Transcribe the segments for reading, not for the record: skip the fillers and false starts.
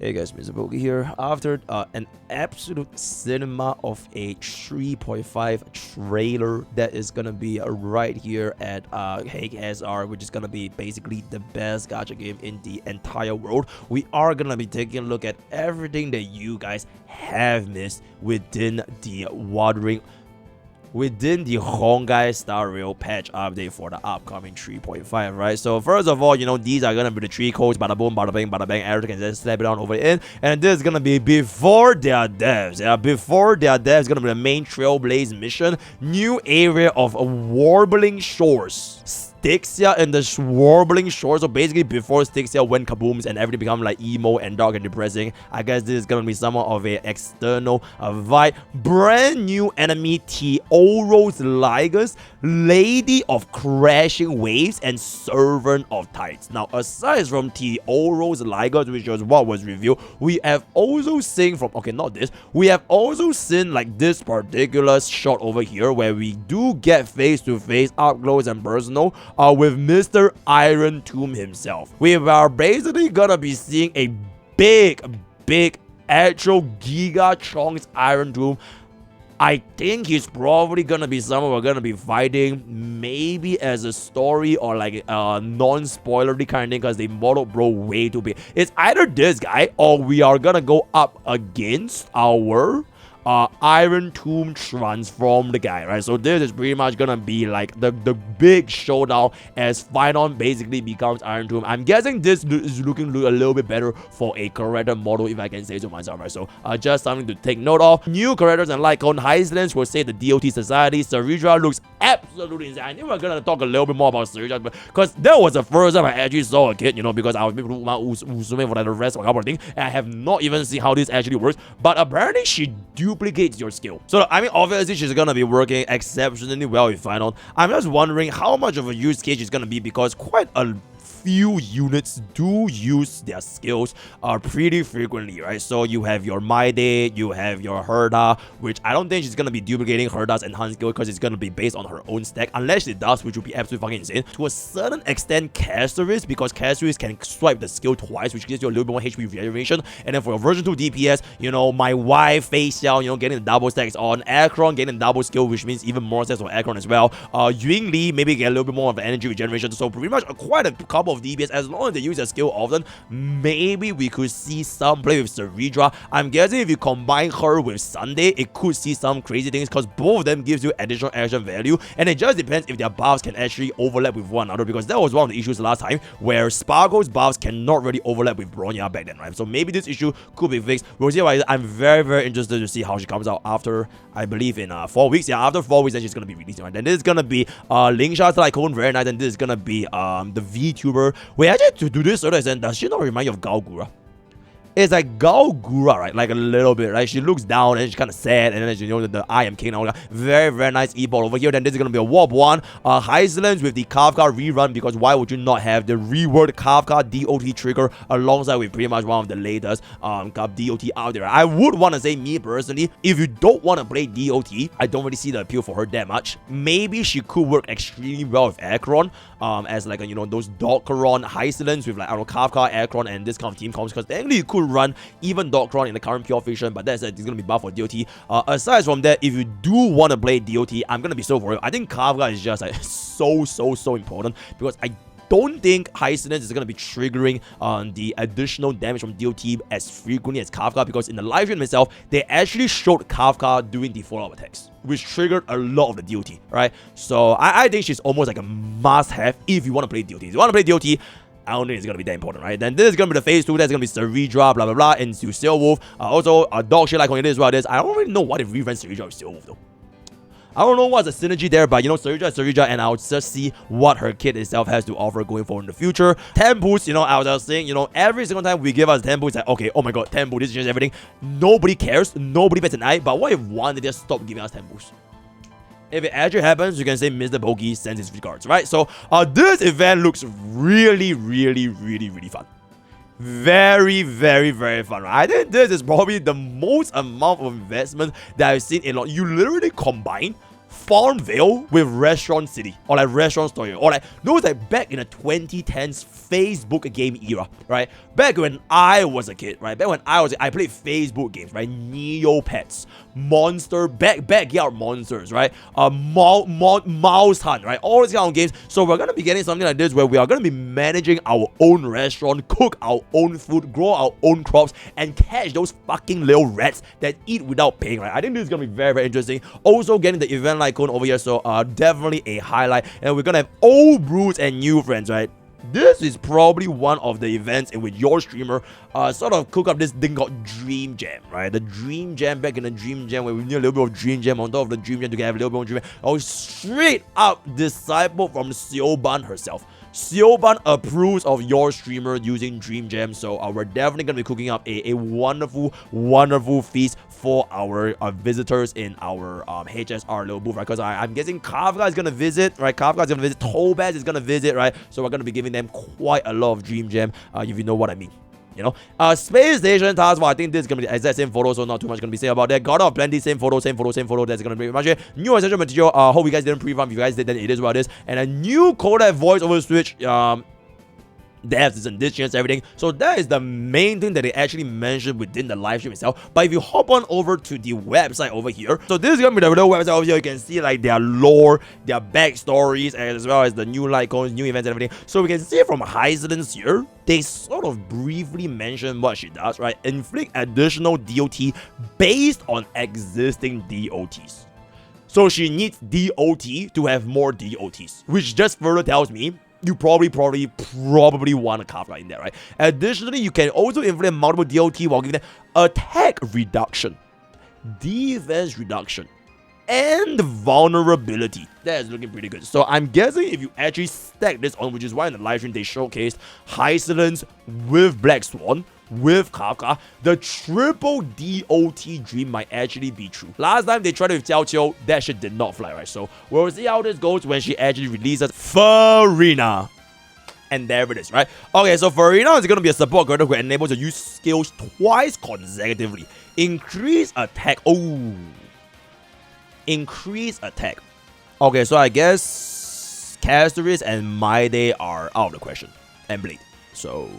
Hey guys, MrPokke here. After an absolute cinema of a 3.5 trailer that is gonna be right here at HSR, which is gonna be basically the best gacha game in the entire world, we are gonna be taking a look at everything that you guys have missed within the Honkai Star Rail patch update for the upcoming 3.5, right? So first of all, these are gonna be the 3 codes, bada boom, bada bing, bada bang, everything can just slap it on over in, and this is gonna be before their devs. Yeah, before their devs, gonna be the main Trailblaze mission, new area of Warbling Shores. Styxia in the Warbling Shores. So basically before Styxia went kabooms and everything become like emo and dark and depressing, I guess this is gonna be somewhat of a external vibe. Brand new enemy Teoros Ligas, Lady of Crashing Waves, and Servant of Tides. Now aside from Teoros Ligas, which was what was revealed, we have also seen from we have also seen like this particular shot over here where we do get face-to-face, up close and personal with Mr. Iron Tomb himself. We are basically gonna be seeing a big actual Giga Chunks Iron Tomb. I think he's probably gonna be someone we're gonna be fighting, maybe as a story or like a non-spoilery kind of thing, because they modeled bro way too big. It's either this guy or we are gonna go up against our Iron Tomb transformed guy, right? So this is pretty much gonna be like the big showdown as Phynon basically becomes Iron Tomb. I'm guessing this is looking a little bit better for a character model, if I can say so myself, right? So just something to take note of. New characters and like on hysilens will say the DOT Society. Cerydra looks absolutely insane. I think we're gonna talk a little bit more about Cerydra, because that was the first time I actually saw a kid, because I was assuming for like the rest of a couple of things, and I have not even seen how this actually works. But apparently she duplicates your skill. So I mean, obviously she's gonna be working exceptionally well with Phynon. I'm just wondering how much of a use case it's gonna be, because quite a few units do use their skills pretty frequently, right? So you have your Maide, you have your Herda, which I don't think she's gonna be duplicating Herda's enhanced skill, because it's gonna be based on her own stack, unless it does, which would be absolutely fucking insane. To a certain extent, Caceres, because Caceres can swipe the skill twice, which gives you a little bit more HP regeneration. And then for your version 2 DPS, my wife Face Xiao, getting the double stacks on Akron, getting the double skill, which means even more sets for Akron as well. Ying Li maybe get a little bit more of the energy regeneration. So pretty much quite a couple of DPS, as long as they use their skill often, maybe we could see some play with Cerydra. I'm guessing if you combine her with Sunday, it could see some crazy things, because both of them gives you additional action value, and it just depends if their buffs can actually overlap with one another, because that was one of the issues last time, where Sparkle's buffs cannot really overlap with Bronya back then, right? So maybe this issue could be fixed. We'll see why. I'm very interested to see how she comes out after, I believe, in 4 weeks. Yeah, after 4 weeks, then she's gonna be releasing, right? Then this is gonna be Lingsha's Tycoon, very nice, and this is gonna be the VTuber. Wait, actually, to do this certain extent, does she not remind you of Gaogura? It's like Gaogura, right? Like a little bit, right? She looks down and she's kind of sad, and then the I am king. Very nice e-ball over here. Then this is gonna be a Warp 1. Hysilens with the Kafka rerun, because why would you not have the reworked Kafka DOT trigger alongside with pretty much one of the latest DOT out there? I would want to say, me personally, if you don't want to play DOT, I don't really see the appeal for her that much. Maybe she could work extremely well with Akron, as like those Dockeron Hysilens with like Kafka, Akron, and this kind of team comps, because technically you could run even Dockeron in the current pure fiction, but that's it's gonna be buff for DOT. Aside from that, if you do want to play DOT, I'm gonna be so worried. I think Kafka is just like so important, because I don't think Hysilens is going to be triggering the additional damage from DOT as frequently as Kafka, because in the live stream itself, they actually showed Kafka doing the follow-up attacks, which triggered a lot of the DOT, right? So I think she's almost like a must-have if you want to play DOT. If you want to play DOT, I don't think it's gonna be that important, right? Then this is gonna be the phase 2. That's gonna be Cerydra, blah blah blah, and Steelwolf. Also, a dog shit like on it as well. I don't really know what if rerun Cerydra with Steelwolf though. I don't know what's the synergy there, but Cerydra, and I'll just see what her kit itself has to offer going forward in the future. 10 boosts, I was just saying, every single time we give us 10 boosts, like, okay, oh my god, 10 boosts, this changes everything. Nobody cares, nobody bets an eye, but what if one, they just stop giving us 10 boosts? If it actually happens, you can say MrPokke sends his regards, right? So, this event looks really fun. Very fun, right? I think this is probably the most amount of investment that I've seen in a lot. You literally combine Farmville with Restaurant City, or like Restaurant Story, or like those like back in the 2010s Facebook game era, right? Back when I was a kid, right? I played Facebook games, right? Neopets, Backyard Monsters, right? Mouse Hunt, right? All these kind of games. So we're gonna be getting something like this where we are gonna be managing our own restaurant, cook our own food, grow our own crops, and catch those fucking little rats that eat without paying, right? I think this is gonna be very, very interesting. Also getting the event icon over here, so definitely a highlight. And we're gonna have old brews and new friends, right? This is probably one of the events in which your streamer sort of cook up this thing called Dream Jam, right? The Dream Jam, back in the Dream Jam, where we need a little bit of Dream Jam on top of the Dream Jam to have a little bit of Dream Jam. Oh, straight up disciple from Sioban herself. Sioban approves of your streamer using Dream Jam, so we're definitely going to be cooking up a wonderful, wonderful feast for our visitors in our HSR little booth, right? Because I'm guessing Kafka is going to visit, right? Kafka is going to visit, Tobaz is going to visit, right? So we're going to be giving them quite a lot of Dream Jam, if you know what I mean. You know, Space Station task force. I think this is gonna be the exact same photo, so not too much gonna be said about that. God of Plenty, same photo. That's gonna be much. New essential material. Hope you guys didn't pre-farm. If you guys did, then it is what it is. And a new codec voice over switch. Devs and this and everything. So that is the main thing that they actually mentioned within the live stream itself. But if you hop on over to the website over here, so this is gonna be the little website over here. You can see like their lore, their backstories, as well as the new icons, new events, and everything. So we can see from hysilens here, they sort of briefly mention what she does, right? Inflict additional DOT based on existing DOTs. So she needs DOT to have more DOTs, which just further tells me you probably want a Kafka in there, right? Additionally, you can also inflict multiple DOT while giving them attack reduction, defense reduction, and vulnerability. That is looking pretty good. So I'm guessing if you actually stack this on, which is why in the live stream they showcased hysilens with Black Swan, with Kafka, the triple DOT dream might actually be true. Last time they tried it with Xiao Qiu, that shit did not fly, right? So we'll see how this goes when she actually releases Farina. And there it is, right? Okay, so Farina is going to be a support character who enables to use skills twice consecutively. Increase attack. Oh. Increase attack. Okay, so I guess Castoris and Maide are out of the question. And Blade. So,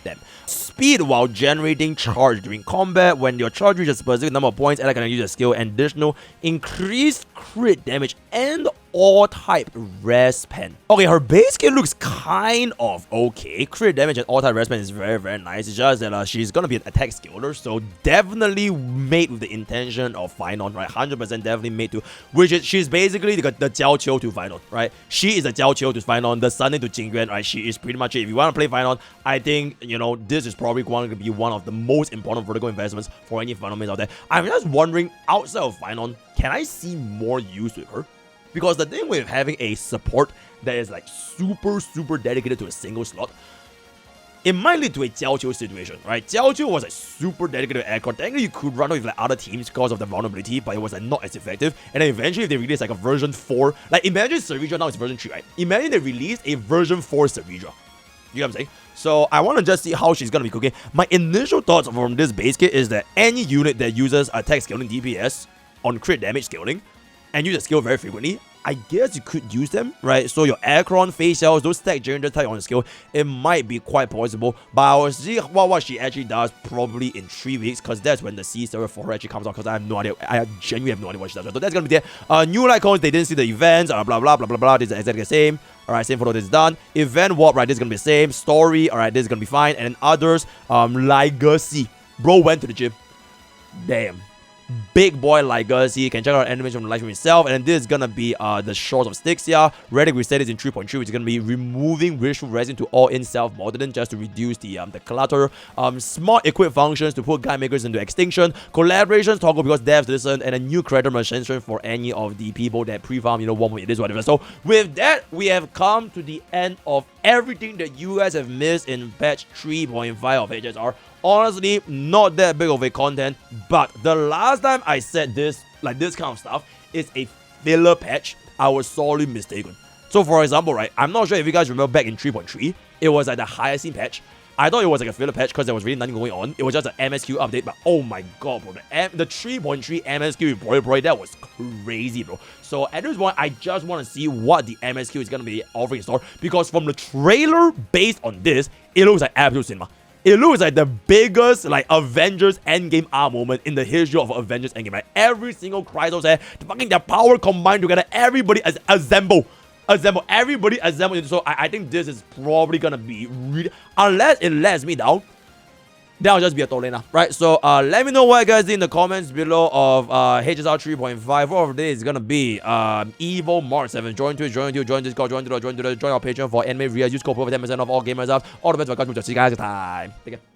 them. Speed while generating charge during combat. When your charge reaches a specific number of points, Ella can use a skill and additional increased crit damage and all type rest pen. Okay, her base skill looks kind of okay. Crit damage and all type rest pen is very, very nice. It's just that she's gonna be an attack skiller, so definitely made with the intention of final, right? 100% definitely made to, which is she's basically the Jiao Qiu to final, right? She is the Jiao Qiu to final, the Sunny to Jingyuan, right? She is pretty much it. If you want to play final, I think, you know, this is probably going to be one of the most important vertical investments for any final mains out there. I'm just wondering, outside of final, can I see more use with her? Because the thing with having a support that is like super dedicated to a single slot, it might lead to a Jiao Qiu situation, right? Jiao Qiu was a super dedicated aircraft. Technically, you could run with like other teams because of the vulnerability, but it was like not as effective. And then eventually, if they release like a version 4, like imagine cerydra now is version 3, right? Imagine they released a version 4 cerydra. You know what I'm saying? So I want to just see how she's going to be cooking. My initial thoughts from this base kit is that any unit that uses attack scaling DPS on crit damage scaling and use a skill very frequently, I guess you could use them, right? So your Aircron, Face Cells, those stack generator type on the skill, it might be quite possible. But I will see what she actually does probably in 3 weeks, because that's when the C server for her actually comes out, because I have no idea. I genuinely have no idea what she does. So that's going to be there. New icons, they didn't see the events, blah, blah, blah, blah, blah. This is exactly the same. Alright, same photo, this is done. Event warp, right, this is going to be the same. Story, alright, this is going to be fine. And then others, Legacy. Bro went to the gym. Damn. Big boy Legacy. You can check out animation from the live stream itself. And then this is gonna be the Shores of Styxia. Relic we said is in 3.3, which is gonna be removing wishful resin to all in self-modeling just to reduce the clutter. Smart equip functions to put guide makers into extinction. Collaborations toggle because devs listen, and a new creator machine for any of the people that pre-farm, you know, one way it is, whatever. So with that, we have come to the end of everything that you guys have missed in patch 3.5 of HSR. Honestly, not that big of a content, but the last time I said this, like this kind of stuff, is a filler patch, I was sorely mistaken. So for example, right, I'm not sure if you guys remember back in 3.3, it was like the Hyacinth patch. I thought it was like a filler patch because there was really nothing going on. It was just an MSQ update, but oh my god, bro, the 3.3 MSQ, bro, that was crazy, bro. So at this point, I just want to see what the MSQ is gonna be offering in store, because from the trailer based on this, it looks like absolute cinema. It looks like the biggest like Avengers Endgame arc moment in the history of Avengers Endgame. Right? Every single Krytos there, their power combined together, everybody assemble. Everybody assemble. So I think this is probably gonna be really, unless it lets me down, then I'll just be a Tolena, right? So let me know what you guys think in the comments below of HSR 3.5. Of this is gonna be Evo Mark 7. Join Discord, join our Patreon for anime real. Use code for 10% off all gamers up. All the best for guys. See you guys next time. Take care.